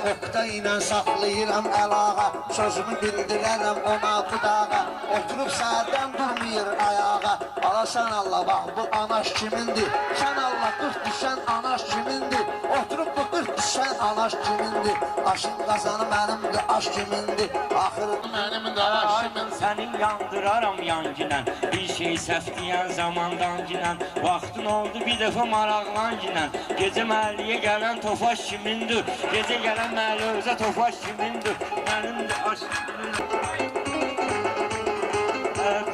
Oqda ilə saxlayıram əlağa, sözümü bildirərəm ona budağa. Oturub səhərdən durmayır ayağa, alasan Allah bax bu anaş kimindir? Sən Allah 40 düşən anaş kimindir? Oturub bu 40 düşən anaş kimindir? Aşın qazanı mənimdir, aş kimindir? Axırı mənimdir, aş kimindir? Səni yandıraram yanginən, bir şey səhv deyən zamandan ginən. Vaxtın oldu bir dəfə maraqlan ginən. Gecə məhəlliyə gələn tofaş kimindir? Gecə gələn məhəlliyə özə tofaş kimindir? Mənimdir, aş kimindir?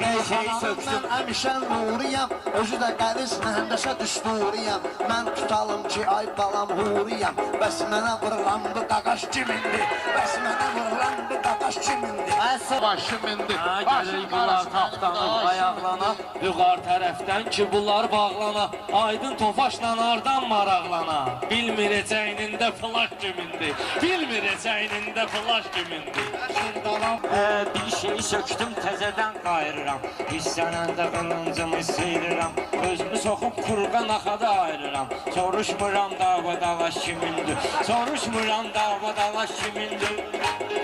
Bir şey söksün. Mən əmişən nuriyəm, özü də qəliz mühəndəsə düsturiyəm. Mən tutalım ki, ay balam huriyəm. Bəs mənə vurulan bu qaqaş kimindir? Bəs mənə vurulan bu qaqaş kimindir? Baş kimindir? Gəlir bunlar taxtanıb ayaqlana, yuqar tərəfdən ki bunlar bağlana. Aydın tofaşla ardan maraqlana. Bilmir əcəynində flaş kimindir? Bilmir əcəynində flaş kimindir? Bir şey söktüm təzədən qayırıram. Hissənəndə qılıncımı sıyırıram. Özümü soxub kurğa naxada ayırıram. Soruşmuram dava dalaş kimindir? Soruşmuram dava dalaş kimindir?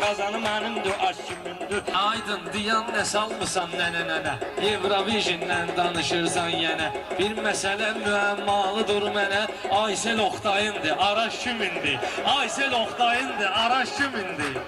Qazanı mənimdir, aş kimindir? Aydın diyan nə salmısan nənə? Eurovision'dən danışırsan yenə. Bir məsələ müəmmalıdır mənə. Aysel Oxtayındır, araş kimindir? Aysel Oxtayındır, araş kimindir?